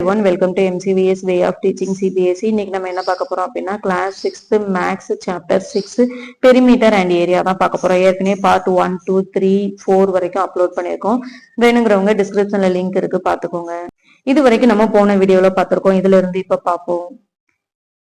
Everyone, welcome to MCVS way of teaching CBSE. இன்னைக்கு நம்ம என்ன பார்க்க போறோம் அப்படின்னா class 6th maths chapter 6 perimeter and area தான் பார்க்க போறோம். ஏற்கனவே பார்ட் 1 2 3 4 வரைக்கும் அப்லோட் பண்ணிருக்கோம். வேணுங்கிறவங்க டிஸ்கிரிப்ஷன்ல லிங்க் இருக்கு, பாத்துக்கோங்க. இது வரைக்கும் நம்ம போன வீடியோல பார்த்திருக்கோம். இதுல இருந்து இப்ப பார்ப்போம்.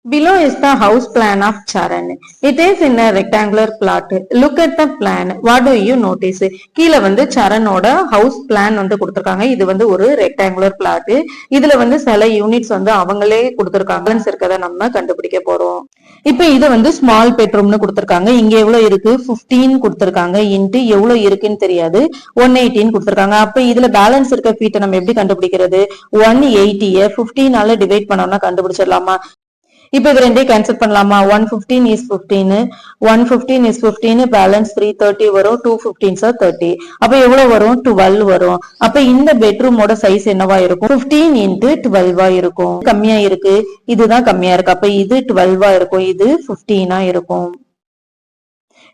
Below is the house plan of Charan. It is in a rectangular plot. Look at the plan. What do you notice? கீழ வந்து சரணோட ஹவுஸ் பிளான் வந்து கொடுத்திருக்காங்க. இது வந்து ஒரு ரெக்டாங்குலர் பிளாட். இதுல வந்து சில யூனிட்ஸ் வந்து அவங்களே கொடுத்திருக்காங்க. பேலன்ஸ் இருக்கதை நம்ம கண்டுபிடிக்க போறோம். இப்ப இது வந்து ஸ்மால் பெட்ரூம்னு கொடுத்திருக்காங்க. இங்க எவ்வளவு இருக்கு? 15 கொடுத்திருக்காங்க. இன்ட்டு எவ்வளவு இருக்குன்னு தெரியாது, 118 கொடுத்திருக்காங்க. அப்ப இதுல பேலன்ஸ் இருக்க ஃபீட்டை நம்ம எப்படி கண்டுபிடிக்கிறது? 180 15 டிவைட் பண்ணோம்னா கண்டுபிடிச்சிடலாமா? இப்ப இது ரெண்டையும் கேன்சல் பண்ணலாமா? 115 is 15, 115 is 15, பேலன்ஸ் 330 வரும். 2 15s are 30. அப்ப எவ்வளவு வரும்? 12 வரும். அப்ப இந்த பெட்ரூமோட சைஸ் என்னவா இருக்கும்? 15 into 12 இருக்கும். கம்மியா இருக்கு, இதுதான் கம்மியா இருக்கு. அப்ப இது 12 இருக்கும், இது 15 இருக்கும்.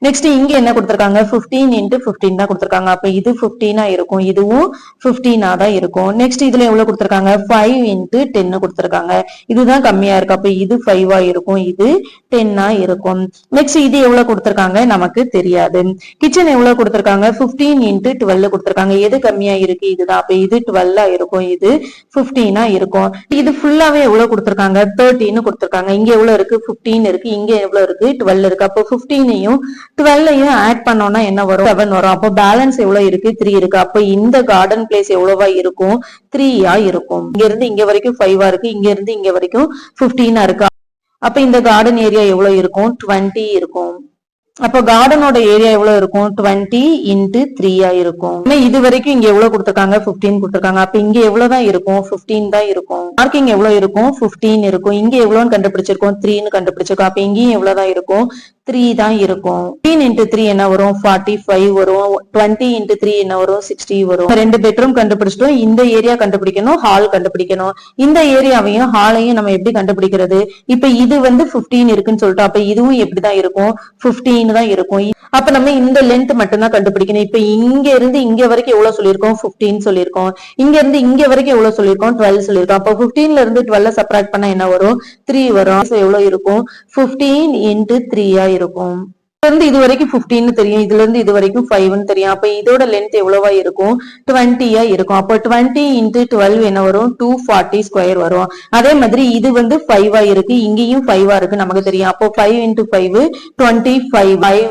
நெக்ஸ்ட் இங்க என்ன கொடுத்திருக்காங்க? 15 into 15 தான் கொடுத்திருக்காங்க. அப்ப இது 15 இருக்கும், இதுவும் 15 தான் இருக்கும். நெக்ஸ்ட் இதுல எவ்வளவு கொடுத்திருக்காங்க? 5 into 10 கொடுத்திருக்காங்க. இதுதான் கம்மியா இருக்கு. அப்ப இது 5 இருக்கும், இது 10 இருக்கும். நெக்ஸ்ட் இது எவ்வளவு கொடுத்திருக்காங்க நமக்கு தெரியாது. கிச்சன் எவ்வளவு கொடுத்திருக்காங்க? 15 into 12 கொடுத்திருக்காங்க. எது கம்மியா இருக்கு? இதுதான். அப்ப இது 12 இருக்கும், இது 15 இருக்கும். இது ஃபுல்லாவே எவ்வளவு கொடுத்திருக்காங்க? 13 கொடுத்திருக்காங்க. இங்க எவ்வளவு இருக்கு? 15 இருக்கு, இங்க எவ்வளவு இருக்கு? 12 இருக்கு. அப்போ 15ஐயும் 12ஐயும் ஆட் பண்ணோம்னா என்ன வரும்? 7 வரும். அப்போ பேலன்ஸ் எவ்வளவு இருக்கு? 3 இருக்கு. அப்ப இந்த கார்டன் பிளேஸ் எவ்வளவா இருக்கும்? 3 இருக்கும். இங்க இருந்து இங்க வரைக்கும் 5 இருக்கு, இங்க இருந்து இங்க வரைக்கும் 15 இருக்கு. அப்ப இந்த கார்டன் ஏரியா எவ்வளவு இருக்கும்? 20 இருக்கும். அப்போ கார்டனோட ஏரியா எவ்வளவு இருக்கும்? 20 into 3 இருக்கும். இது வரைக்கும் இங்க எவ்வளவு கொடுத்திருக்காங்க? 15 கொடுத்திருக்காங்க. அப்ப இங்க எவ்வளவுதான் இருக்கும்? 15 தான் இருக்கும். மார்க்கிங் எவ்வளவு இருக்கும்? 15 இருக்கும். இங்க எவ்வளவுன்னு கண்டுபிடிச்சிருக்கோம்? 3ன்னு கண்டுபிடிச்சிருக்கோம். அப்ப இங்கேயும் எவ்வளவுதான் இருக்கும்? 3 தான் இருக்கும். 15 into 3 என்ன வரும்? 45 வரும். 20 into 3 என்ன வரும்? 60 வரும். ரெண்டு பெட்ரூம் கண்டுபிடிச்சிட்டோம். இந்த ஏரியா கண்டுபிடிக்கணும், ஹால் கண்டுபிடிக்கணும். இந்த ஏரியாவையும் ஹாலையும் நம்ம எப்படி கண்டுபிடிக்கிறது? இப்ப இது வந்து 15 இருக்குன்னு சொல்லிட்டு, அப்ப இதுவும் எப்படிதான் இருக்கும்? 15 தான் இருக்கும். அப்ப நம்ம இந்த லென்த் மட்டும் தான் கண்டுபிடிக்கணும். இப்ப இங்க இருந்து இங்க வரைக்கும் எவ்வளவு சொல்லிருக்கோம்? 15 சொல்லிருக்கோம். இங்க இருந்து இங்க வரைக்கும் எவ்வளவு சொல்லிருக்கோம்? 12 சொல்லிருக்கோம். அப்ப 15ல இருந்து 12 சப்ராக்ட் பண்ணா என்ன வரும்? 3 வரும். எவ்வளவு இருக்கும்? 15 into 3 இருக்கும். இருந்து இது வரைக்கும் 15 தெரியும், இதுல இருந்து இது வரைக்கும் 5 தெரியும். அப்ப இதோட லென்த் எவ்வளவா இருக்கும்? 20 இருக்கும். அப்ப 20 into 12 என்ன வரும்? 240 ஸ்கொயர் வரும். அதே மாதிரி இது வந்து 5 இருக்கு, இங்கேயும் 5 இருக்கு நமக்கு தெரியும். அப்போ 5 into 5 25,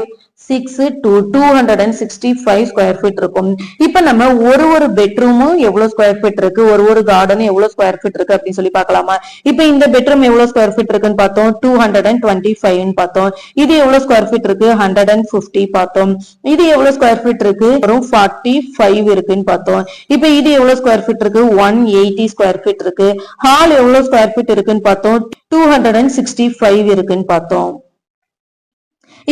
6 to 265 ஸ்கொயர் ஃபீட் இருக்கும். இப்ப நம்ம ஒரு பெட்ரூமும் எவ்வளவு ஸ்கொயர் ஃபீட் இருக்கு, ஒரு கார்டனும் எவ்வளவு ஸ்கொயர் ஃபீட் இருக்கு அப்படின்னு சொல்லி பார்க்கலாமா? இப்ப இந்த பெட்ரூம் எவ்வளவு ஸ்கொயர் ஃபீட் இருக்குன்னு பார்த்தோம்? 225 பார்த்தோம். இது எவ்வளவு ஸ்கொயர் ஃபீட் இருக்கு? 150 பார்த்தோம். இது எவ்வளவு ஸ்கொயர் ஃபீட் இருக்கு? 45 இருக்குன்னு பார்த்தோம். இப்ப இது எவ்வளவு ஸ்கொயர் ஃபீட் இருக்கு? 180 ஸ்கொயர் ஃபீட் இருக்கு. ஹால் எவ்வளவு ஸ்கொயர் ஃபீட் இருக்குன்னு பார்த்தோம்? 265 இருக்குன்னு பார்த்தோம்.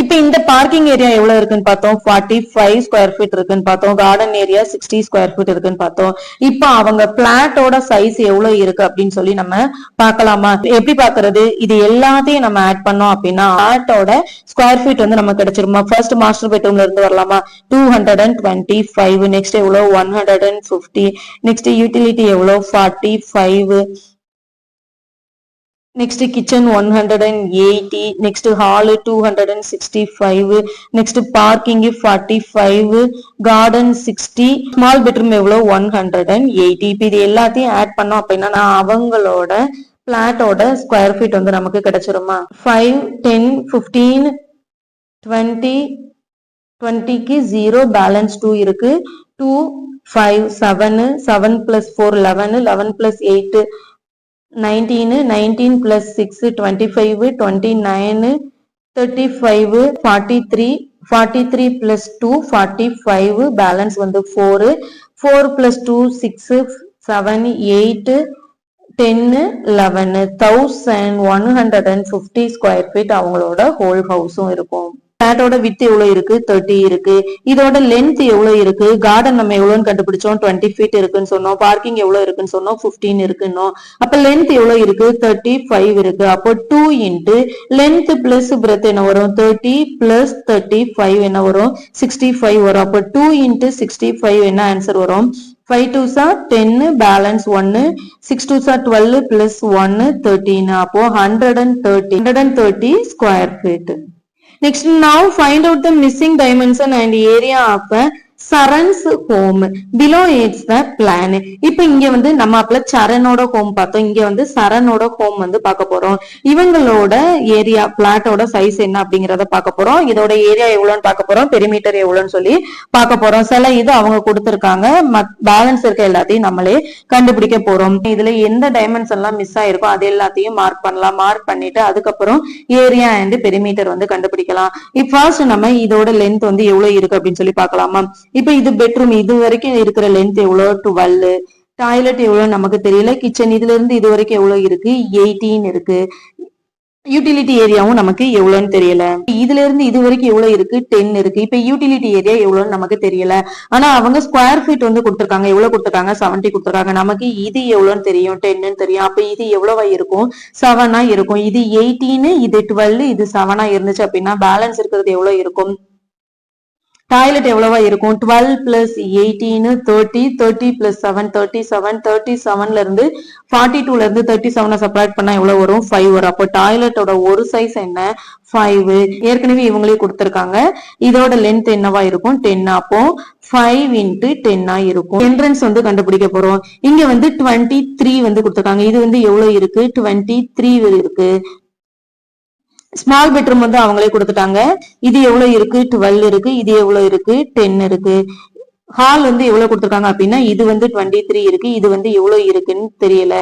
இப்ப இந்த பார்க்கிங் ஏரியா எவ்வளவு இருக்குன்னு பார்த்தோம்? 45 ஸ்கொயர் ஃபீட் இருக்குன்னு பார்த்தோம். கார்டன் ஏரியா 60 ஸ்கொயர் ஃபீட் இருக்குன்னு பார்த்தோம். இப்ப அவங்க பிளாட்டோட சைஸ் எவ்வளவு இருக்கு அப்படின்னு சொல்லி நம்ம பார்க்கலாமா? எப்படி பாக்குறது? இது எல்லாத்தையும் நம்ம ஆட் பண்ணோம் அப்படின்னா பிளாட்டோட ஸ்கொயர் ஃபீட் வந்து நமக்கு கிடைச்சிருமா? ஃபர்ஸ்ட் மாஸ்டர் பெட்ரூம்ல இருந்து வரலாமா? 225. நெக்ஸ்ட் எவ்வளவு? 150. நெக்ஸ்ட் யூட்டிலிட்டி எவ்வளவு? 45. Next kitchen 180. Next hall 265. Next parking 45, garden 60, small bedroom எவ்வளவு? 180. இப்ப இது எல்லாத்தையும் ஆட் பண்ணோம் அப்படின்னா அவங்களோட பிளாட்டோட ஸ்கொயர் ஃபீட் வந்து நமக்கு கிடைச்சிருமா? 5, 10, 15, 20, 20க்கு 0, பேலன்ஸ் 2 இருக்கு. 2, 5, 7, 7 plus 4 11, 11 plus 8 19, 19 plus 6 25, 29, 35, 43, 43 plus 2 45, balance வந்து 4, 4 plus 2 6, 7, 8, 10, 11, 1150 ஸ்கொயர் ஃபீட் அவங்களோட ஹோல் ஹவுஸும் இருக்கும். பிளாட்டோட வித் எவ்வளவு இருக்கு? 30 இருக்கு. இதோட லென்த் எவ்வளவு இருக்கு? கார்டன் நம்ம எவ்வளவுன்னு கண்டுபிடிச்சோம்? 20 ஃபீட் இருக்குன்னு சொன்னோம். பார்க்கிங் எவ்வளவு இருக்குன்னு சொன்னோம்? 15 இருக்குன்னு. அப்ப லென்த் எவ்வளவு இருக்கு? 35 இருக்கு. அப்போ 2 into லென்த் பிளஸ் பிரெத் என்ன வரும்? 30 பிளஸ் 35 என்ன வரும்? 65 வரும். அப்போ 2 into 65 என்ன ஆன்சர் வரும்? 5 2s are 10 balance 1 6 2s are 12 plus 1 13 அப்போ 130 square feet. Next, now find out the missing dimension and area of Charan's home below it's the plan. இப்ப இங்க வந்து நம்ம அப்பல சரணோட ஹோம் பார்த்தோம், இங்க வந்து சரணோட ஹோம் வந்து பார்க்க போறோம். இவங்களோட ஏரியா பிளாட்டோட சைஸ் என்ன அப்படிங்கறத பார்க்க போறோம். இதோட ஏரியா எவ்வளவுன்னு பார்க்க போறோம், பெரிமீட்டர் எவ்வளவுன்னு சொல்லி பார்க்க போறோம். சில இது அவங்க கொடுத்திருக்காங்க, பேலன்ஸ் இருக்க எல்லாத்தையும் நம்மளே கண்டுபிடிக்க போறோம். இதுல எந்த டைமென்ஷன் எல்லாம் மிஸ் ஆயிருக்கோ அது எல்லாத்தையும் மார்க் பண்ணலாம். மார்க் பண்ணிட்டு அதுக்கப்புறம் ஏரியா அண்ட் பெரிமீட்டர் வந்து கண்டுபிடிக்கலாம். இப்ப ஃபர்ஸ்ட் நம்ம இதோட லென்த் வந்து எவ்வளவு இருக்கு அப்படின்னு சொல்லி பார்க்கலாமா. இப்ப இது பெட்ரூம், இது வரைக்கும் இருக்கிற லென்த் எவ்வளவு 12, டாய்லெட் எவ்வளவு நமக்கு தெரியல, கிச்சன் இதுல இருந்து இது வரைக்கும் எவ்வளவு இருக்கு 18 இருக்கு, யூட்டிலிட்டி ஏரியாவும் நமக்கு எவ்வளவுன்னு தெரியல. இதுல இருந்து இது வரைக்கும் எவ்வளவு இருக்கு 10 இருக்கு. இப்ப யூட்டிலிட்டி ஏரியா எவ்வளவுன்னு நமக்கு தெரியல. ஆனா அவங்க ஸ்கொயர் ஃபீட் வந்து கொடுத்திருக்காங்க, எவ்வளவு கொடுத்திருக்காங்க 70 கொடுத்திருக்காங்க. நமக்கு இது எவ்வளவுன்னு தெரியும் 10ன்னு தெரியும். அப்ப இது எவ்வளவா இருக்கும் 7ஆ இருக்கும். இது 18, இது 12, இது 7ஆ இருந்துச்சு அப்படின்னா பேலன்ஸ் இருக்கிறது எவ்வளவு இருக்கும், டாய்லெட் எவ்வளவா இருக்கும் 12 பிளஸ் 18 30, 30 பிளஸ் 7 37, 37ல இருந்து 42ல இருந்து 37 சப்ராக்ட் பண்ணா எவ்வளவு வரும் 5 வரும். அப்போ டாய்லெட்டோட ஒரு சைஸ் என்ன 5. ஏற்கனவே இவங்களே கொடுத்திருக்காங்க. இதோட லென்த் என்னவா இருக்கும் 10. அப்போ 5 into 10 இருக்கும். என்ட்ரன்ஸ் வந்து கண்டுபிடிக்க போறோம். இங்க வந்து 23 வந்து கொடுத்திருக்காங்க. இது வந்து எவ்வளவு இருக்கு 23 இருக்கு. ஸ்மால் பெட்ரூம் வந்து அவங்களே கொடுத்துட்டாங்க. இது எவ்வளவு இருக்கு 12 இருக்கு, இது எவ்வளவு இருக்கு 10 இருக்கு. ஹால் வந்து எவ்வளவு கொடுத்துருக்காங்க அப்படின்னா இது வந்து 23 இருக்கு, இது வந்து எவ்வளவு இருக்குன்னு தெரியல.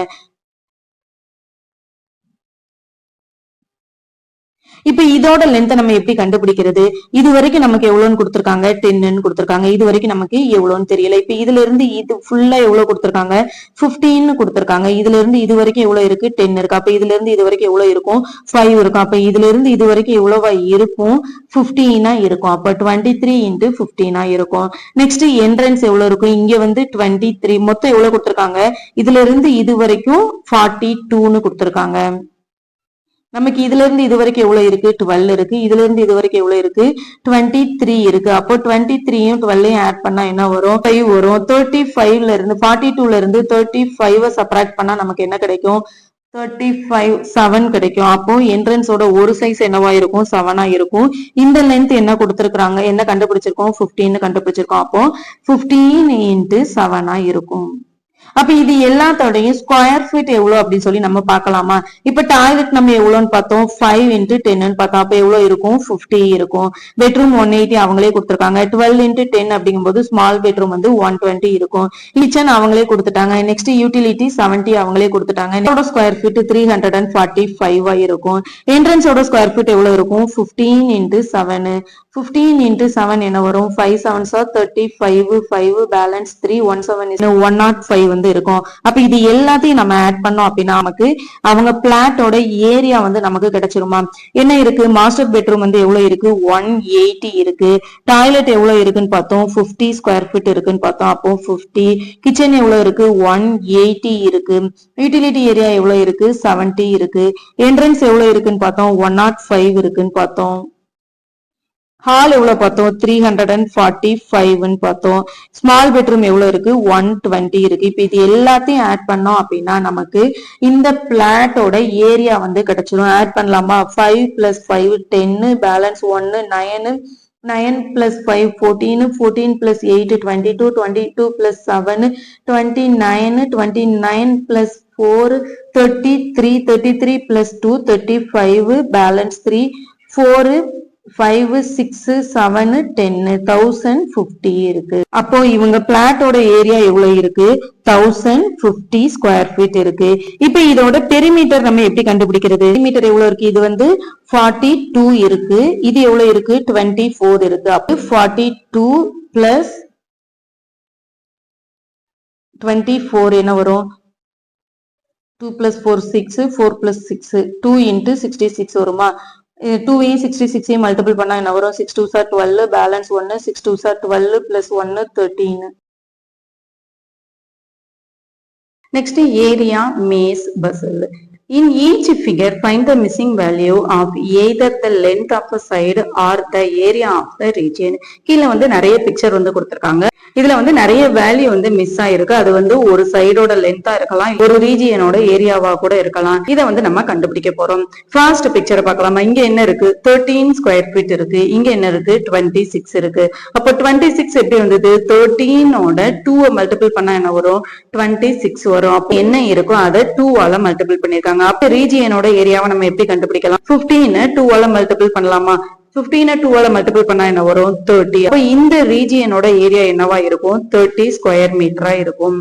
இப்ப இதோட லென்த் நம்ம எப்படி கண்டுபிடிக்கிறது, இது வரைக்கும் நமக்கு எவ்வளவுன்னு கொடுத்திருக்காங்க 10ன்னு கொடுத்திருக்காங்க, இது வரைக்கும் நமக்கு எவ்வளவுன்னு தெரியல. இப்ப இதுல இருந்து இது ஃபுல்லா எவ்வளவு கொடுத்திருக்காங்க 15 கொடுத்திருக்காங்க. இதுல இருந்து இது வரைக்கும் எவ்வளவு இருக்கு 10 இருக்கு. அப்ப இதுல இருந்து இது வரைக்கும் எவ்வளவு இருக்கும் 5 இருக்கும். அப்ப இதுல இருந்து இது வரைக்கும் எவ்வளவா இருக்கும் 15ஆ இருக்கும். அப்ப 23 into 15ஆ இருக்கும். நெக்ஸ்ட் என்ட்ரன்ஸ் எவ்வளவு இருக்கும், இங்க வந்து 23, மொத்தம் எவ்வளவு கொடுத்திருக்காங்க இதுல இருந்து இது வரைக்கும் 42ன்னு கொடுத்திருக்காங்க. நமக்கு இதுல இருந்து இது வரைக்கும் எவ்வளவு இருக்கு 12 இருக்கு, இதுல இருந்து இது வரைக்கும் எவ்வளவு இருக்கு 23 இருக்கு. அப்போ 23யும் 12யும் ஆட் பண்ணா என்ன வரும் 5 வரும். 35ல இருந்து 42ல இருந்து 35 சப்ராக்ட் பண்ணா நமக்கு என்ன கிடைக்கும் 35 7 கிடைக்கும். அப்போ என்ட்ரன்ஸோட ஒரு சைஸ் என்னவா இருக்கும் 7ஆ இருக்கும். இந்த லென்த் என்ன கொடுத்திருக்காங்க, என்ன கண்டுபிடிச்சிருக்கோம் 15 கண்டுபிடிச்சிருக்கோம். அப்போ 15 into 7ஆ இருக்கும். அப்ப இது எல்லாத்தோடையும் ஸ்கொயர் ஃபீட் எவ்வளவு அப்படின்னு சொல்லி நம்ம பார்க்கலாமா. இப்ப டாய்லெட் நம்ம எவ்வளவுன்னு பார்த்தோம் 5 into 10ன்னு பார்த்தோம். அப்ப எவ்வளவு இருக்கும் 50 இருக்கும். பெட்ரூம் 180 அவங்களே கொடுத்திருக்காங்க. 12 into 10 அப்படிங்கும்போது ஸ்மால் பெட்ரூம் வந்து 120 இருக்கும். கிச்சன் அவங்களே கொடுத்துட்டாங்க. நெக்ஸ்ட் யூட்டிலிட்டி 70 அவங்களே கொடுத்துட்டாங்க. ஸ்கொயர் ஃபீட் 345 இருக்கும். என்ட்ரன்ஸோட ஸ்கொயர் ஃபீட் எவ்வளவு இருக்கும் 15 into 7. 15 into 7 என்ன வரும் 5 7s are 35, 5 பேலன்ஸ் 3, 17 is 105 வந்து இருக்கும். அப்ப இது எல்லாத்தையும் நம்ம ஆட் பண்ணோம் அப்படின்னா நமக்கு அவங்க பிளாட்டோட ஏரியா வந்து நமக்கு கிடைச்சிருமா. என்ன இருக்கு மாஸ்டர் பெட்ரூம் வந்து எவ்வளவு இருக்கு 180 இருக்கு. டாய்லெட் எவ்வளவு இருக்குன்னு பார்த்தோம் 50 ஸ்கொயர் ஃபீட் இருக்குன்னு பார்த்தோம். அப்போ 50. கிச்சன் எவ்வளவு இருக்கு 180 இருக்கு. யூட்டிலிட்டி ஏரியா எவ்வளவு இருக்கு 70 இருக்கு. என்ட்ரன்ஸ் எவ்வளவு இருக்குன்னு பார்த்தோம் 105 இருக்குன்னு பார்த்தோம். ஹால் எவ்வளவு பார்த்தோம் 345 பார்த்தோம். ஸ்மால் பெட்ரூம் எவ்வளவு இருக்கு 120 இருக்கு. இப்ப இது எல்லாத்தையும் ஆட் பண்ணோம் அப்படின்னா நமக்கு இந்த பிளாட்டோட ஏரியா வந்து கிடைச்சிடும். ஆட் பண்ணலாமா 5 plus 5 10, balance 1 9, 9 plus 5 14, 14 plus 8 22, 22 plus 7 29, 29 plus 4 33, 33 plus 2 35, balance 3 4 5 6 7 10 1050 இருக்கு. அப்போ இவங்க பிளாட்டோட ஏரியா எவ்வளவு இருக்கு 1050 ஸ்கொயர் ஃபீட் இருக்கு. இப்ப இதோட பெரிமீட்டர் நம்ம எப்படி கண்டுபிடிக்கிறது, பெரிமீட்டர் எவ்வளவு இருக்கு இது வந்து 42 இருக்கு, இது எவ்வளவு இருக்கு 24 இருக்கு. அப்போ 42 பிளஸ் 24 என்ன வரும் 2 plus 4 6, 4 plus 6 2 into 66 வருமா. 2ஐயும் 66ஐயும் மல்டிபிள் பண்ணா என்ன வரும் 6 2s are 12, balance 1 6 2s are 12 plus 1 13. Next area maze puzzle. In each figure, find the missing value of either the length of a side or the area of the region. கீழே வந்து நிறைய picture வந்து கொடுத்திருக்காங்க. இதுல வந்து நிறைய value வந்து miss ஆயிருக்கு. அது வந்து ஒரு சைடோட லென்த்தா இருக்கலாம், ஒரு ரீஜியனோட ஏரியாவா கூட இருக்கலாம். இதை வந்து நம்ம கண்டுபிடிக்க போறோம். ஃபர்ஸ்ட் பிக்சரை பார்க்கலாமா? இங்க என்ன இருக்கு? 13 ஸ்கொயர் ஃபீட் இருக்கு. இங்க என்ன இருக்கு? 26 இருக்கு. அப்போ 26 எப்படி வந்தது? 13ஓட 2 மல்டிபிள் பண்ணா என்ன வரும்? 26 வரும். அப்ப என்ன இருக்கும்? அதை 2ஆல மல்டிபிள் பண்ணிருக்காங்க. அப்ப ரீஜியனோட ஏரியாவை நம்ம எப்படி கண்டுபிடிக்கலாம்? 15 2ஆல மல்டிபிள் பண்ணலாமா? 15 2ஆல மல்டிபிள் பண்ணா என்ன வரும்? 30. அப்ப இந்த ரீஜியனோட ஏரியா என்னவா இருக்கும்? 30 ஸ்கொயர் மீட்டரா இருக்கும்.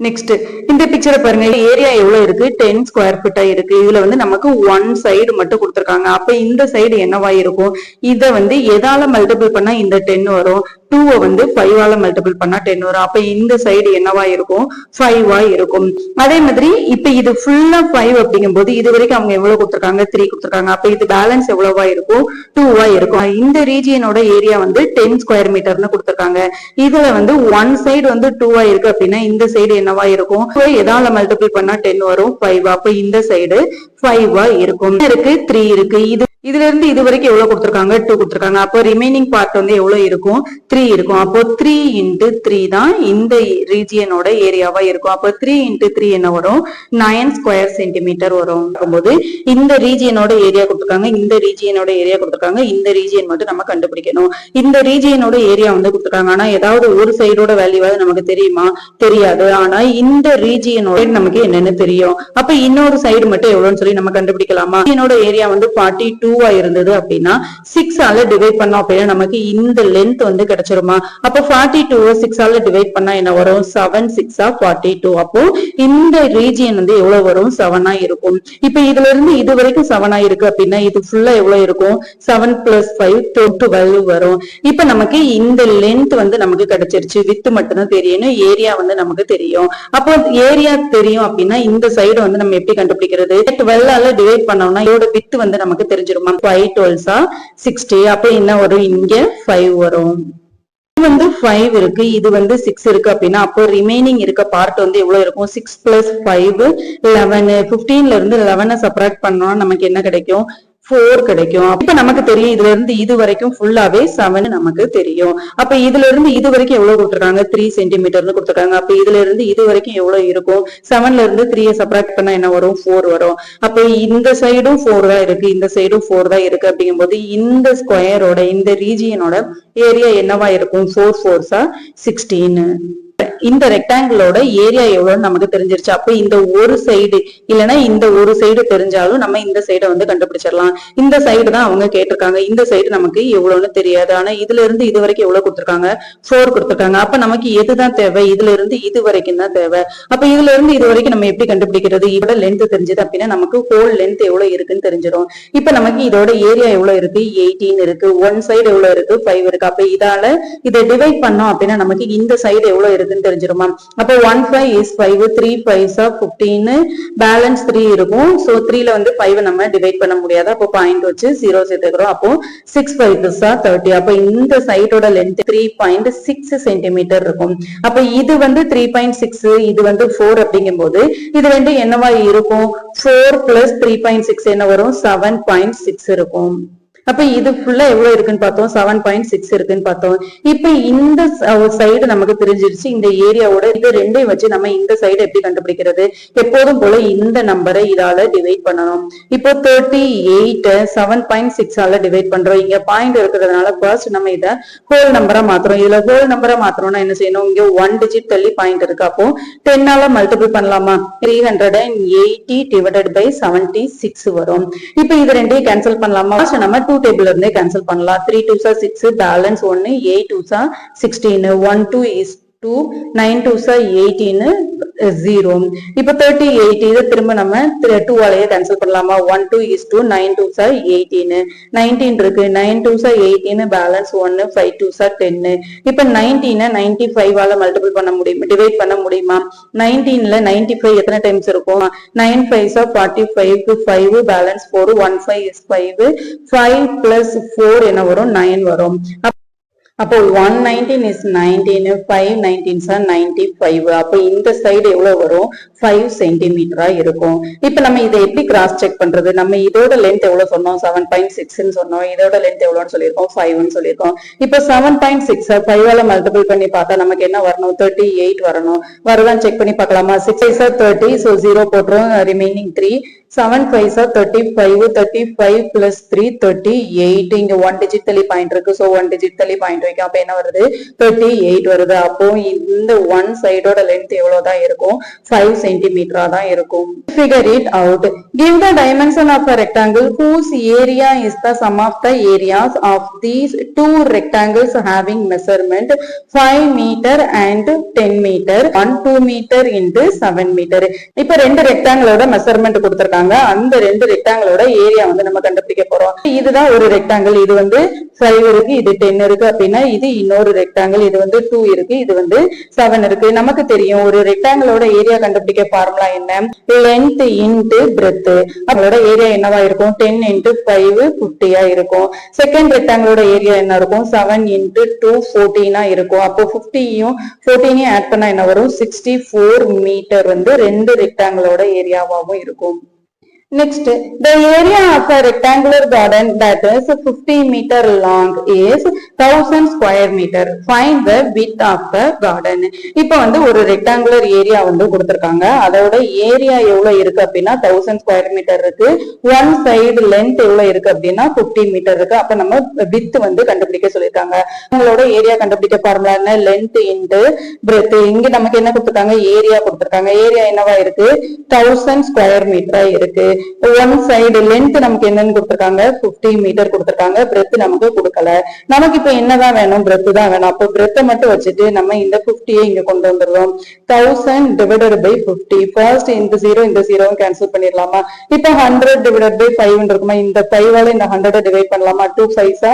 நெக்ஸ்ட் இந்த பிக்சரை பாருங்க. ஏரியா எவ்வளவு இருக்கு? 10 ஸ்கொயர் ஃபீட்டா இருக்கு. இதுல வந்து நமக்கு ஒன் சைடு மட்டும் கொடுத்திருக்காங்க. அப்ப இந்த சைடு என்னவா இருக்கும்? இத வந்து எதால மல்டிபிள் பண்ணா இந்த 10 வரும்? 2 வந்து 5ஆல மல்டிபிள் பண்ணா 10 வரும். அப்ப இந்த சைடு என்னவா இருக்கும்? 5ஆ இருக்கும். அதே மாதிரி இப்ப இது ஃபுல்லா 5 அப்படிங்கும் போது இது வரைக்கும் அவங்க எவ்வளவு கொடுத்திருக்காங்க? 3 கொடுத்திருக்காங்க. அப்ப இது பேலன்ஸ் எவ்வளவா இருக்கும்? 2ஆ இருக்கும். இந்த ரீஜியனோட ஏரியா வந்து 10 ஸ்கொயர் மீட்டர்னு கொடுத்திருக்காங்க. இதுல வந்து ஒன் சைடு வந்து 2ஆ இருக்கு அப்படின்னா இந்த சைடு என்னவா இருக்கும்? எதால மல்டிபிள் பண்ணா 10 வரும்? 5. அப்ப இந்த சைடு 5ஆ இருக்கும். இருக்கு 3 இருக்கு. இதுல இருந்து இது வரைக்கும் எவ்வளவு கொடுத்திருக்காங்க? 2 கொடுத்திருக்காங்க. அப்போ ரிமைனிங் பார்ட் வந்து எவ்வளவு இருக்கும்? 3 இருக்கும். அப்போ 3 இன்டு 3 தான் இந்த ரீஜியனோட ஏரியாவா இருக்கும். அப்போ 3 இன்டு 3 என்ன வரும்? 9 ஸ்கொயர் சென்டிமீட்டர் வரும். போது இந்த ரீஜியனோட ஏரியா கொடுத்திருக்காங்க, இந்த ரீஜியனோட ஏரியா கொடுத்திருக்காங்க. இந்த ரீஜியன் மட்டும் நம்ம கண்டுபிடிக்கணும். இந்த ரீஜியனோட ஏரியா வந்து கொடுத்திருக்காங்க. ஆனா ஏதாவது ஒரு சைடோட வேல்யூவாவது நமக்கு தெரியுமா? தெரியாது. ஆனா இந்த ரீஜியனோட நமக்கு என்னன்னு தெரியும். அப்ப இன்னொரு சைடு மட்டும் எவ்வளவுன்னு சொல்லி நம்ம கண்டுபிடிக்கலாமா? என்னோட ஏரியா வந்து 42 இருந்தது அப்படின்னா 6ஆல டிவைட் பண்ணோம் அப்படின்னா நமக்கு இந்த லென்த் வந்து கிடைச்சிருமா? அப்ப 42 6ஆல டிவைட் பண்ணா என்ன வரும்? 7 6 42. அப்போ இந்த ரீஜியன் வந்து எவ்வளவு வரும்? 7ஆ இருக்கும். இப்ப இதுல இருந்து இது வரைக்கும் 7ஆ இருக்கு அப்படின்னா இது ஃபுல்லா எவ்வளவு இருக்கும்? 7 + 5 12 வரும். இப்ப நமக்கு இந்த லென்த் வந்து நமக்கு கிடைச்சிருச்சு. வித் மட்டும் தான் தெரியணும், ஏரியா வந்து நமக்கு தெரியும். அப்போ ஏரியா தெரியும் அப்படின்னா இந்த சைடு வந்து நம்ம எப்படி கண்டுபிடிக்கிறது? 12ஆல டிவைட் பண்ணோம்னா இதோட வித் வந்து நமக்கு தெரிஞ்சிரும். 5 12 60. அப்ப என்ன வரும்? இங்க 5 வரும். இது வந்து 5 இருக்கு, இது வந்து 6 இருக்கு அப்படின்னா அப்போ ரிமைனிங் இருக்க பார்ட் வந்து எவ்வளவு இருக்கும்? 6 + 5 11. 15ல இருந்து 11 சப்ராக்ட் பண்ணோம்னா நமக்கு என்ன கிடைக்கும்? 4 கிடைக்கும். இப்ப நமக்கு தெரியும் இதுல இருந்து இது வரைக்கும் ஃபுல்லாவே 7 நமக்கு தெரியும். அப்ப இதுல இருந்து இது வரைக்கும் எவ்வளவு கொடுத்திருக்காங்க? 3 சென்டிமீட்டர்னு கொடுத்திருக்காங்க. அப்ப இதுல இருந்து இது வரைக்கும் எவ்வளவு இருக்கும்? 7ல இருந்து 3 சப்ராக்ட் பண்ணா என்ன வரும்? 4 வரும். அப்ப இந்த சைடும் 4 தான் இருக்கு, இந்த சைடும் 4 தான் இருக்கு. அப்படிங்கும் போது இந்த ஸ்கொயரோட இந்த ரீஜியனோட ஏரியா என்னவா இருக்கும்? 4 4 16. இந்த ரெக்டாங்கிளோட ஏரியா எவ்வளவுன்னு நமக்கு தெரிஞ்சிருச்சு. அப்ப இந்த ஒரு சைடு இல்லைன்னா இந்த ஒரு சைடு தெரிஞ்சாலும் நம்ம இந்த சைடை வந்து கண்டுபிடிச்சிடலாம். இந்த சைடு தான் அவங்க கேட்டிருக்காங்க. இந்த சைடு நமக்கு எவ்வளவுன்னு தெரியாது. ஆனா இதுல இருந்து இது வரைக்கும் எவ்வளவு கொடுத்திருக்காங்க? 4 கொடுத்திருக்காங்க. அப்ப நமக்கு எதுதான் தேவை? இதுல இருந்து இது வரைக்கும் தான் தேவை. அப்ப இதுல இருந்து இது வரைக்கும் நம்ம எப்படி கண்டுபிடிக்கிறது? இதோட லென்த் தெரிஞ்சது அப்படின்னா நமக்கு ஹோல் லென்த் எவ்வளவு இருக்குன்னு தெரிஞ்சிடும். இப்ப நமக்கு இதோட ஏரியா எவ்வளவு இருக்கு? 18 இருக்கு. ஒன் சைடு எவ்வளவு இருக்கு? 5 இருக்கு. அப்ப இதால இதை டிவைட் பண்ணோம் அப்படின்னா நமக்கு இந்த சைடு எவ்வளவு இருக்குன்னு தெரிஞ்சிருமா? அப்ப 1 5 is 5, 3 5 15, பேலன்ஸ் 3 இருக்கும். சோ 3ல வந்து 5 நம்ம டிவைட் பண்ண முடியாது. அப்போ பாயிண்ட் வச்சு 0 சேர்த்துக்கிறோம். அப்போ 6 5 30. அப்ப இந்த சைடோட லென்த் 3.6 சென்டிமீட்டர் இருக்கும். அப்ப இது வந்து 3.6, இது வந்து 4 அப்படிங்கும் போது இது ரெண்டு என்னவா இருக்கும்? 4 + 3.6 என்ன வரும்? 7.6 இருக்கும். அப்ப இது ஃபுல்லா எவ்வளவு இருக்குன்னு பார்த்தோம்? 7.6 இருக்குன்னு பார்த்தோம். இப்ப இந்த சைடு நமக்கு தெரிஞ்சிருச்சு. இந்த ஏரியாவோட இது ரெண்டையும் வச்சு நம்ம இந்த சைடு எப்படி கண்டுபிடிக்கிறது? எப்போதும் போல இந்த நம்பரை இதால டிவைட் பண்ணணும். இப்போ 38 7.6ஆல டிவைட் பண்றோம். இங்க பாயிண்ட் இருக்கிறதுனால ஃபர்ஸ்ட் நம்ம இத ஹோல் நம்பரா மாத்துறோம். இதுல ஹோல் நம்பரா மாத்தணும்னா என்ன செய்யணும்? இங்க 1 டிஜிட் தள்ளி பாயிண்ட் இருக்கு. அப்போ 10ஆல மல்டிபிள் பண்ணலாமா? 380 / 76 வரும். இப்ப இது ரெண்டையும் கேன்சல் பண்ணலாமா? நம்ம டேபிள்ல இருந்தே கேன்சல் பண்ணலாம். 3 2s 6, balance 1, 8 2s 16, 1 2 is 2, 9 2s 18, 0. இப்ப 38 இதை திரும்ப நம்ம 2 ஆலயே கேன்சல் பண்ணலாமா? 1 2 is 2, 9 2s 18, 19 இருக்கு. 9 2s 18, பேலன்ஸ் 1, 5 2s 10. இப்ப 19 95 ஆல மல்டிபிள் பண்ண முடியுமா? டிவைட் பண்ண முடியுமா? 19ல 95 எத்தனை டைம்ஸ் இருக்கும்? 9 5s 45, 5 பேலன்ஸ் 4, 1 5 is 5, 5 + 4 என்ன வரும்? 9 வரும். அப்போ 119 is 19, 5 19s are 95. அப்போ இந்த சைடு எவ்வளவு வரும் 5 சென்டிமீட்டரா இருக்கும். இப்ப நம்ம இதை எப்படி கிராஸ் செக் பண்றது? நம்ம இதோட லென்த் எவ்வளவு சொன்னோம் 7.6 சொன்னோம், இதோட லென்த் எவ்வளவுன்னு சொல்லியிருக்கோம் 5 சொல்லியிருக்கோம். இப்ப 7.6 5ஆல மல்டிபிள் பண்ணி பார்த்தா நமக்கு என்ன வரணும் 38 வரணும். வரதான் செக் பண்ணி பார்க்கலாமா? 6 is 30, so 0 போட்டுரும், ரிமைனிங் 3. 7 5s are 35, 35 plus 3 38. இங்க 1 digit தள்ளி பாயிண்ட் இருக்கு, so 1 digit தள்ளி பாயிண்ட் வைக்கும். அப்ப என்ன வருது 38 வருது. அப்போ இந்த ஒன் சைடோட லென்த் எவ்வளவுதான் இருக்கும் 5 சென்டிமீட்டரா தான் இருக்கும். Figure it out. Give the dimension of a rectangle whose area is the sum of the areas of these two rectangles having measurement 5 meter and 10 meter. 1 2 meter into 7 meter. இப்ப ரெண்டு ரெக்டாங்கிளோட measurement கொடுத்திருக்காங்க. அந்த ரெண்டு ரெக்டாங்கிளோட area வந்து நம்ம கண்டுபிடிக்க போறோம். இதுதான் ஒரு ரெக்டாங்கிள், இது வந்து 5 இருக்கு, இது 10 இருக்கு அப்படின்னா இது இன்னொரு ரெக்டாங்கிள், இது வந்து 2 இருக்கு, இது வந்து 7 இருக்கு. நமக்கு தெரியும் ஒரு ரெக்டாங்கிளோட ஏரியா கண்டுபிடிக்க ஃபார்முலா என்ன? Length into breadth. அவங்களோட ஏரியா என்னவா இருக்கும் 10 into 5 50 இருக்கும். செகண்ட் ரெக்டாங்கிளோட ஏரியா என்ன இருக்கும் 7 into 2 14 இருக்கும். அப்போ 50யும் 14யும் ஆட் பண்ணா என்ன வரும் 64 மீட்டர் வந்து ரெண்டு ரெக்டாங்கிளோட ஏரியாவாகவும் இருக்கும். Next, the area of a rectangular garden that is 50 meter long is 1000 square meter. Find the width of the garden. இப்போ வந்து ஒரு ரெக்டாங்குலர் ஏரியா வந்து கொடுத்திருக்காங்க. அதோட ஏரியா எவ்வளவு இருக்கு அப்படின்னா 1000 ஸ்கொயர் மீட்டர் இருக்கு. ஒன் சைடு லென்த் எவ்வளவு இருக்கு அப்படின்னா 50 மீட்டர் இருக்கு. அப்ப நம்ம வித் வந்து கண்டுபிடிக்க சொல்லியிருக்காங்க. உங்களோட ஏரியா கண்டுபிடிக்க ஃபார்முலா என்ன? Length into breadth. இங்க நமக்கு என்ன கொடுத்திருக்காங்க? ஏரியா கொடுத்திருக்காங்க. ஏரியா என்னவா இருக்கு 1000 ஸ்கொயர் மீட்டரா இருக்கு. ஒன் சைடு லென்த் நமக்கு என்னன்னு கொடுத்திருக்காங்க 50 மீட்டர் கொடுத்திருக்காங்க. பிரெத் நமக்கு கொடுக்கல. நமக்கு இப்ப என்னதான் வேணும்? பிரெத் தான் வேணும். அப்போ பிரெத்தை மட்டும் வச்சுட்டு நம்ம இந்த 50 இங்க கொண்டு வந்துடுறோம். 1000 divided by 50. ஃபர்ஸ்ட் இந்த 0 இந்த 0 கேன்சல் பண்ணிடலாமா? இப்ப 100 divided by 5 இருக்குமா? இந்த 5ஆல இந்த 100 டிவைட் பண்ணலாமா? 2 5s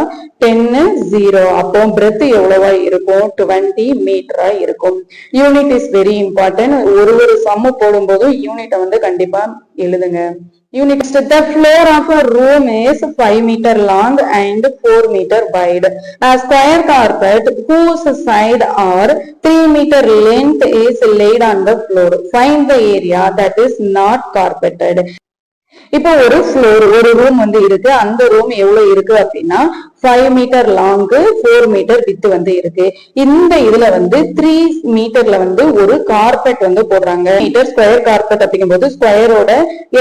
10 0. அப்போ பிரெத் எவ்வளவா இருக்கும் 20 மீட்டரா இருக்கும். Unit is very important. ஒரு சம்மு போடும்போது யூனிட்டை வந்து கண்டிப்பா எழுதுங்க. Unit. The floor of a room is 5 meter long and 4 meter wide. A square carpet whose side are 3 meter length is laid on the floor. Find the area that is not carpeted. இப்போ ஒரு floor ஒரு room வந்து இருக்கு. அந்த room எவ்வளவு இருக்கு அப்படின்னா 5 metre long 4 metre with வந்து இருக்கு. இந்த இதுல வந்து 3 மீட்டர்ல வந்து ஒரு கார்பெட் வந்து போடுறாங்க. மீட்டர் ஸ்கொயர் கார்பெட் அப்படிங்கும்போது ஸ்கொயரோட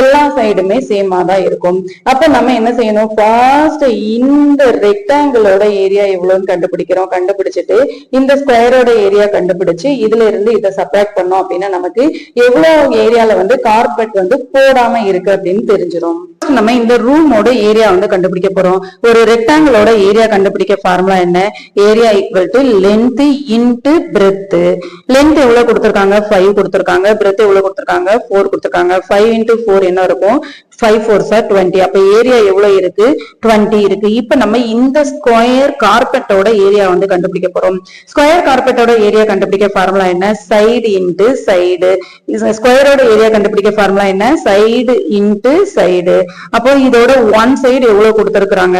எல்லா சைடுமே சேமா தான் இருக்கும். அப்ப நம்ம என்ன செய்யணும்? ஃபர்ஸ்ட் இந்த ரெக்டாங்கிளோட ஏரியா எவ்வளவுன்னு கண்டுபிடிக்கிறோம். கண்டுபிடிச்சிட்டு இந்த ஸ்கொயரோட ஏரியா கண்டுபிடிச்சு இதுல இருந்து இதை சப்ராக்ட் பண்ணோம் அப்படின்னா நமக்கு எவ்வளவு ஏரியால வந்து கார்பெட் வந்து போடாம இருக்கு அப்படின்னு தெரிஞ்சிடும். நம்ம இந்த ரூமோட ஏரியா வந்து கண்டுபிடிக்க போறோம். ஒரு ரெக்டாங்கிளோட ஏரியா கண்டுபிடிக்க ஃபார்முலா என்ன? Area equal to length into breadth. Length எவ்வளவு கொடுத்திருக்காங்க 5 கொடுத்திருக்காங்க. பிரெத் எவ்வளவு கொடுத்திருக்காங்க 4 கொடுத்திருக்காங்க. 5 into 4 என்ன இருக்கும் 5 4s are 20. அப்ப ஏரியா எவ்வளவு இருக்கு 20 இருக்கு. இப்ப நம்ம இந்த ஸ்கொயர் கார்பெட்டோட ஏரியா வந்து கண்டுபிடிக்க போறோம். ஸ்கொயர் கார்பெட்டோட ஏரியா கண்டுபிடிக்க ஃபார்முலா என்ன? Side into side. ஸ்கொயரோட ஏரியா கண்டுபிடிக்க ஃபார்முலா என்ன? Side into side. அப்போ இதோட ஒன் சைடு எவ்வளவு கொடுத்திருக்காங்க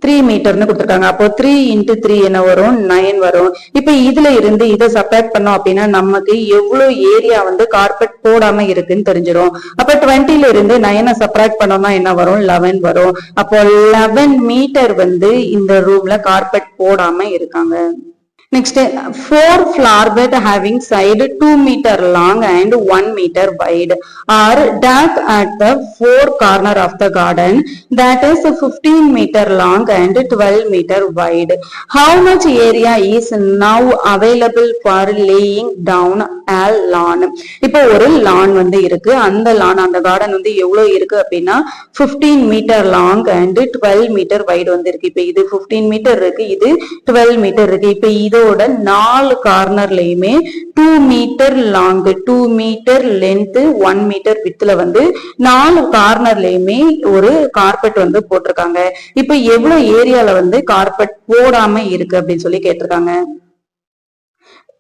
3 மீட்டர்னு கொடுத்திருக்காங்க. அப்போ 3 into 3 என்ன வரும் 9 வரும். இப்ப இதுல இருந்து இதை சப்ராக்ட் பண்ணோம் அப்படின்னா நமக்கு எவ்வளவு ஏரியா வந்து கார்பெட் போடாம இருக்குன்னு தெரிஞ்சிடும். அப்ப 20ல இருந்து 9 சப்ராக்ட் பண்ணோம்னா என்ன வரும் 11 வரும். அப்போ 11 மீட்டர் வந்து இந்த ரூம்ல கார்பெட் போடாம இருக்காங்க. Next, 4 flower bed having side 2 meter long and 1 meter wide are dug at the 4 corner of the garden that is 15 meter long and 12 meter wide. How much area is now available for laying down a lawn? இப்போ ஒரு lawn வந்து இருக்கு. அந்த lawn அந்த garden வந்து எவ்வளவு இருக்கு அப்படின்னா 15 meter long and 12 meter wide வந்து இருக்கு. இப்போ இது 15 மீட்டர் இருக்கு, இது 12 மீட்டர் இருக்கு. இப்போ இதோட 4 கார்னர்லயுமே 2 metre long 2 metre length 1 metre வித்ல வந்து 4 கார்னர்லயுமே ஒரு கார்பெட் வந்து போட்டிருக்காங்க. இப்ப எவ்வளவு ஏரியால வந்து கார்பெட் போடாம இருக்கு அப்படின்னு சொல்லி கேட்டிருக்காங்க.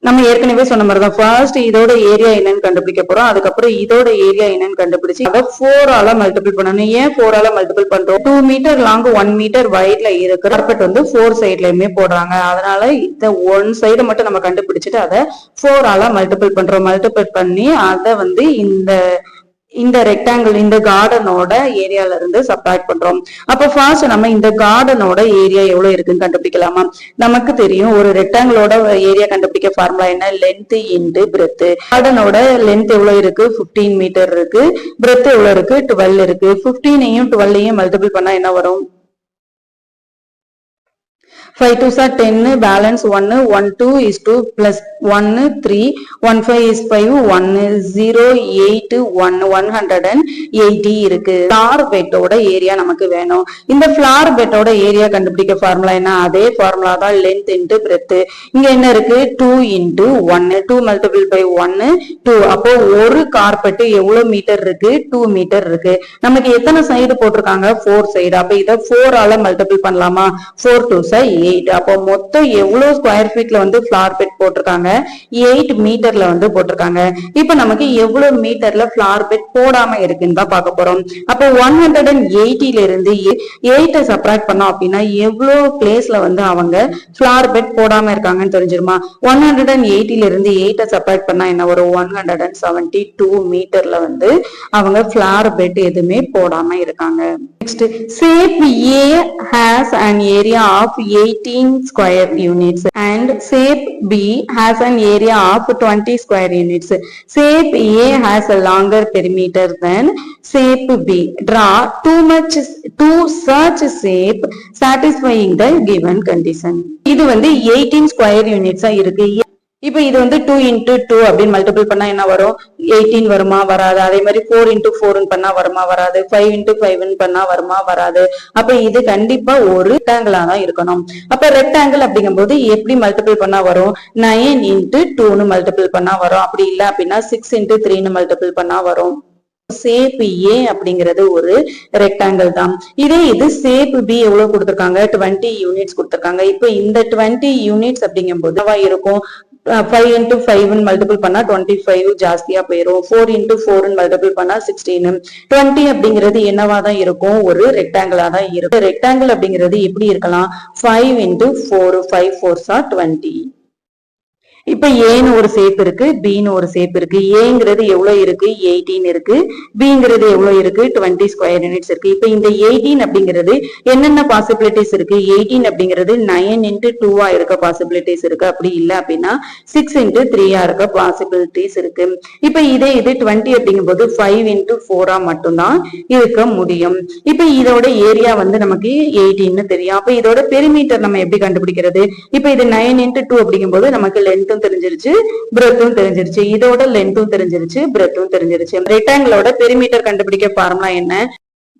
நம்ம ஏற்கனவே சொன்ன மாதிரிதான் ஃபர்ஸ்ட் இதோட ஏரியா என்னன்னு கண்டுபிடிக்க போறோம், அதுக்கப்புறம் இதோட ஏரியா என்னன்னு கண்டுபிடிச்சு அதை 4 ஆல மல்டிபிள் பண்ணணும். ஏன் 4 ஆல மல்டிபிள் பண்றோம்? 2 மீட்டர் லாங் 1 மீட்டர் வைட்ல இருக்கு கார்பெட் வந்து 4 சைட்லயுமே போடுறாங்க. அதனால இந்த 1 சைடு மட்டும் நம்ம கண்டுபிடிச்சிட்டு அதை 4 ஆல மல்டிபிள் பண்றோம். மல்டிபிள் பண்ணி அதை வந்து இந்த ரெக்டாங்கிள் இந்த கார்டனோட ஏரியால இருந்து சப்ட்ராக்ட் பண்றோம். அப்ப ஃபர்ஸ்ட் நம்ம இந்த கார்டனோட ஏரியா எவ்வளவு இருக்குன்னு கண்டுபிடிக்கலாமா? நமக்கு தெரியும் ஒரு ரெக்டாங்கிளோட ஏரியா கண்டுபிடிக்க ஃபார்முலா என்ன? Length into breadth. கார்டனோட லென்த் எவ்வளவு இருக்கு? 15 மீட்டர் இருக்கு. பிரெத் எவ்வளவு இருக்கு? 12 இருக்கு. 15ஐயும் 12ஐயும் மல்டிபிள் பண்ணா என்ன வரும்? 5 2s are 10, balance 1, 1 2 is 2 plus 1 3, 1 5 is 5, 1 0 8 1 180 இருக்கு. ஃபிளார் பெட்டோட ஏரியா நமக்கு வேணும். இந்த ஃபிளார் பெட்டோட ஏரியா கண்டுபிடிக்க ஃபார்முலா என்ன? அதே ஃபார்முலா தான் லென்த் இன்டு பிரெத். இங்க என்ன இருக்கு? 2 into 1, 2 multiple by 1 2. அப்போ ஒரு கார்பெட் எவ்வளவு மீட்டர் இருக்கு? 2 மீட்டர் இருக்கு. நமக்கு எத்தனை சைடு போட்டிருக்காங்க? 4 சைடு. அப்ப இத 4 ஆல மல்டிபிள் பண்ணலாமா? 4 2s are 8. அப்போ மொத்தம் எவ்வளவு ஸ்கொயர் ஃபீட்ல வந்து ஃபிளார் பெட் போட்டிருக்காங்க? 8 மீட்டர்ல வந்து போட்டிருக்காங்க. இப்ப நமக்கு எவ்வளவு மீட்டர்ல ஃபிளார் பெட் போடாம இருக்குன்னு தான் பார்க்க போறோம். அப்போ 180ல இருந்து 8 சப்ட்ராக்ட் பண்ணோம் அப்படின்னா எவ்வளவு பிளேஸ்ல வந்து அவங்க ஃபிளார் பெட் போடாம இருக்காங்கன்னு தெரிஞ்சிருமா? 180ல இருந்து 8 சப்ட்ராக்ட் பண்ணா என்ன வரும்? 172 மீட்டர்ல வந்து அவங்க ஃபிளார் பெட் எதுவுமே போடாம இருக்காங்க. Next, shape A has an area of 18 square units and shape B has an area of 20 square units. Shape A has a longer perimeter than shape B. Draw two such shape satisfying the given condition. இது வந்து 18 square units இருக்கு. இப்ப இது வந்து 2 into 2 அப்படின்னு multiple பண்ணா என்ன வரும்? 18 வருமா? வராது. அதே மாதிரி 4 into 4 பண்ணா வருமா? வராது. 5 into 5 பண்ணா வருமா? வராது. அப்ப இது கண்டிப்பா ஒரு ரெக்டாங்கிளா தான் இருக்கணும். அப்ப ரெக்டாங்கிள் அப்படிங்கும்போது எப்படி மல்டிபிள் பண்ணா வரும்? 9 into 2 மல்டிபிள் பண்ணா வரும். அப்படி இல்ல அப்படின்னா 6 into 3 மல்டிபிள் பண்ணா வரும். ஷேப் A அப்படிங்கிறது ஒரு ரெக்டாங்கிள் தான். இதே இது ஷேப் B எவ்வளவு கொடுத்திருக்காங்க? 20 யூனிட்ஸ் கொடுத்திருக்காங்க. இப்ப இந்த 20 யூனிட்ஸ் அப்படிங்கும்போது இருக்கும் 5 into 5 மல்டிபிள் பண்ணா 25 ஜாஸ்தியா போயிரும். 4 into 4 மல்டிபிள் பண்ணா 16. 20 அப்படிங்கிறது என்னவா தான் இருக்கும்? ஒரு ரெக்டாங்கிளா தான் இருக்கும். ரெக்டாங்கிள் அப்படிங்கிறது எப்படி இருக்கலாம்? 5 into 4, 5 4s are 20. இப்ப ஏன்னு ஒரு ஷேப் இருக்கு, பின்னு ஒரு ஷேப் இருக்கு. ஏங்கிறது எவ்வளவு இருக்கு? 18 இருக்கு. பிங்கிறது எவ்வளவு இருக்கு? 20 ஸ்கொயர் யூனிட்ஸ் இருக்கு. இப்ப இந்த 18 அப்படிங்கிறது என்னென்ன பாசிபிலிட்டிஸ் இருக்கு? 18 அப்படிங்கிறது 9 into 2 இருக்க பாசிபிலிட்டிஸ் இருக்கு. அப்படி இல்ல அப்படின்னா 6 into 3 இருக்க பாசிபிலிட்டிஸ் இருக்கு. இப்ப இதே இது 20 அப்படிங்கும்போது 5 into 4 மட்டும்தான் இருக்க முடியும். இப்ப இதோட ஏரியா வந்து நமக்கு 18 தெரியும். அப்ப இதோட பெரிமீட்டர் நம்ம எப்படி கண்டுபிடிக்கிறது? இப்ப இது 9 into 2 அப்படிங்கும்போது நமக்கு லென்த் தெரிஞ்சிருச்சு, பிரெத்தும் தெரிஞ்சிருச்சு. இதோட லென்த்தும் தெரிஞ்சிருச்சு, பிரெத்தும் தெரிஞ்சிருச்சு. ரெக்டாங்கிளோட பெரிமீட்டர் கண்டுபிடிக்க ஃபார்முலா என்ன?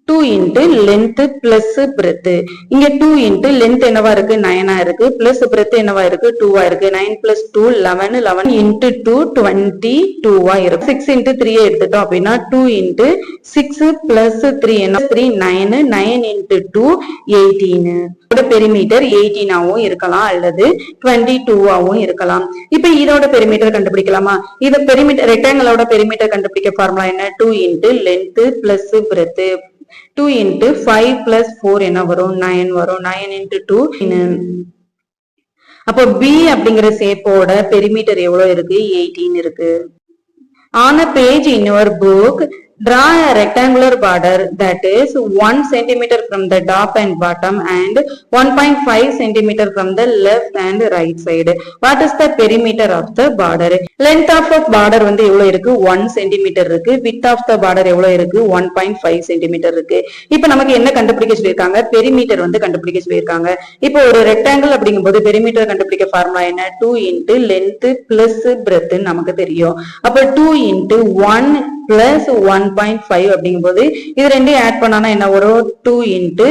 2 into length plus breadth. இங்க 2 into length என்னவா இருக்கு? 9 இருக்கு. plus breadth என்னவா இருக்கு? 2 இருக்கு. 9 plus 2 11, 11 into 2 22 இருக்கு. 6 into 3 எடுத்துட்டோம் அப்படின்னா 2 into 6 plus 3 என்ன? 3 9, 9 into 2 18. இதோட பெரிமீட்டர் 18 ஆவும் இருக்கலாம் அல்லது 22 ஆவும் இருக்கலாம். இப்ப இதோட பெரிமீட்டர் கண்டுபிடிக்கலாமா? இது பெரிமீட்டர் ரெக்டாங்கிளோட பெரிமீட்டர் கண்டுபிடிக்க ஃபார்முலா என்ன? 2 into length plus breadth. 2 into 5 plus 4 என்ன வரும்? 9 வரும். 9 into 2 அப்போ B அப்படிங்கிற ஷேப்போட பெரிமீட்டர் எவ்வளவு இருக்கு? 18 இருக்கு. On a page in your book, draw a rectangular border that is 1 centimeter from the top and bottom and 1.5 centimeter from the left and right side. What is the perimeter of the border? Length of the border வந்து எவ்வளவு இருக்கு? 1 centimeter இருக்கு. Width of the border எவ்வளவு இருக்கு? 1.5 centimeter இருக்கு. இப்ப நமக்கு என்ன கண்டுபிடிக்க சொல்லிருக்காங்க? பெரிமீட்டர் வந்து கண்டுபிடிக்க சொல்லிருக்காங்க. இப்போ ஒரு ரெக்டாங்கிள் அப்படிங்கும்போது பெரிமீட்டர் கண்டுபிடிக்க ஃபார்முலா என்ன? 2 into length plus breadth நமக்கு தெரியும். அப்ப 2 into 1 plus 1.5 அப்படிங்கும்போது இது ரெண்டையும் ஆட் பண்ணானா என்ன வரும்? 2 into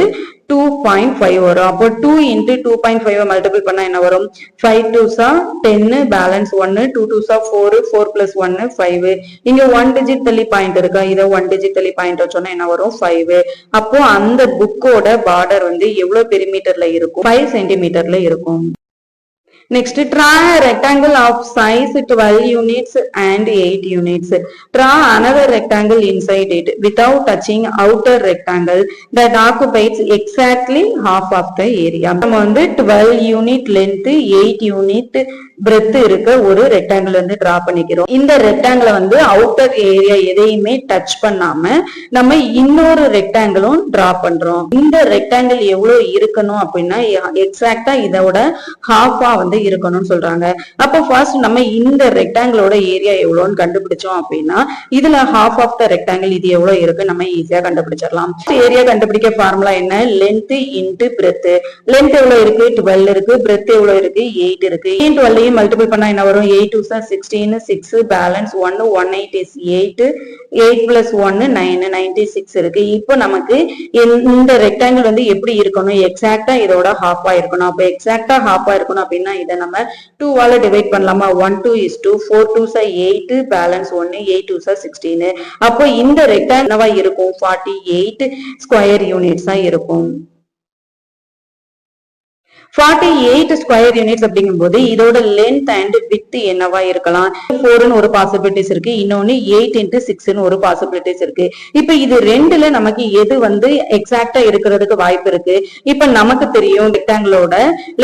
2.5 வரும். அப்போ 2 into 2.5 மல்டிபிள் பண்ணா என்ன வரும்? 5 2s are 10, balance 1, 2 2s are 4, 4 plus 1 5. இங்க 1 digit தள்ளி பாயிண்ட் இருக்கா? இத 1 digit தள்ளி பாயிண்ட் வச்சோம்னா என்ன வரும்? 5. அப்போ அந்த புக்கோட பார்டர் வந்து எவ்வளவு பெரிமீட்டர்ல இருக்கும்? 5 சென்டிமீட்டர்ல இருக்கும். Next, draw a rectangle of size 12 units and 8 units. Draw another rectangle inside it without touching outer rectangle that occupies exactly half of the area. நம்ம வந்து 12 யூனிட் லென்த் 8 யூனிட் பிரெத் இருக்க ஒரு ரெக்டாங்கிள் வந்து draw பண்ணிக்கிறோம். இந்த ரெக்டாங்கிள வந்து outer area எதையுமே touch பண்ணாம நம்ம இன்னொரு ரெக்டாங்கிளும் டிரா பண்றோம். இந்த ரெக்டாங்கிள் எவ்வளவு இருக்கணும் அப்படின்னா எக்ஸாக்டா இதோட ஹாஃபா வந்து இருக்கணும்னு சொல்றாங்க. அப்போ ஃபர்ஸ்ட் நம்ம இந்த ரெக்டாங்கிளோட ஏரியா எவ்வளவுன்னு கண்டுபிடிச்சோம் அப்படின்னா இதுல ஹாஃப் ஆஃப் த ரெக்டாங்கிள் இது எவ்வளவு இருக்கு நம்ம ஈஸியா கண்டுபிடிச்சிடலாம். ஏரியா கண்டுபிடிக்க ஃபார்முலா என்ன? Length into breadth. லென்த் எவ்வளவு இருக்கு? 12 இருக்கு. பிரெத் எவ்வளவு இருக்கு? 8 இருக்கு. 12 மல்டிபிள் பண்ணா என்ன வரும்? 8 2 16, 6 பேலன்ஸ் 1, 18 is 8, 8 plus 1 9, 96 இருக்கு. இப்போ நமக்கு இந்த ரெக்டாங்கிள் வந்து எப்படி இருக்கணும்? எக்ஸாக்டா இதோட ஹாஃபா இருக்கணும். அப்ப எக்ஸாக்டா ஹாஃபா இருக்கணும் அப்படின்னா இதை நம்ம 2 ஆல டிவைட் பண்ணலாமா? 1 2 is 2, 4 2s 8, பேலன்ஸ் 1, 8 2s 16. அப்போ இந்த ரெக்டாங்கிள் இருக்கும் 48 ஸ்கொயர் யூனிட்ஸா இருக்கும். 48 ஸ்கொயர் யூனிட்ஸ் அப்படிங்கும்போது இதோட லென்த் அண்ட் வித் என்னவா இருக்கலாம்? 4 ஒரு பாசிபிலிட்டிஸ் இருக்கு, இன்னொன்னு 8 into 6 ஒரு பாசிபிலிட்டிஸ் இருக்கு. இப்ப இது ரெண்டுல நமக்கு எது வந்து எக்ஸாக்டா இருக்கிறதுக்கு வாய்ப்பு இருக்கு? இப்ப நமக்கு தெரியும் ரெக்டாங்கிளோட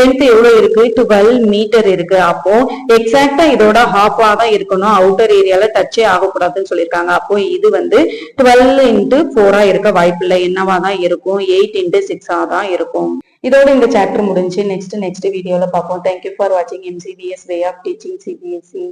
லென்த் எவ்வளவு இருக்கு? 12 மீட்டர் இருக்கு. அப்போ எக்ஸாக்டா இதோட ஹாஃபா தான் இருக்கணும், அவுட்டர் ஏரியால டச்சே ஆகக்கூடாதுன்னு சொல்லியிருக்காங்க. அப்போ இது வந்து 12 into 4 இருக்க வாய்ப்பு இல்லை, என்னவா தான் இருக்கும்? 8 into 6 தான் இருக்கும். இதோட இந்த சாப்டர் முடிஞ்சு. நெக்ஸ்ட் வீடியோல பார்ப்போம். தேங்க்யூ ஃபார் வாட்சிங் MCBS way of teaching CBSE.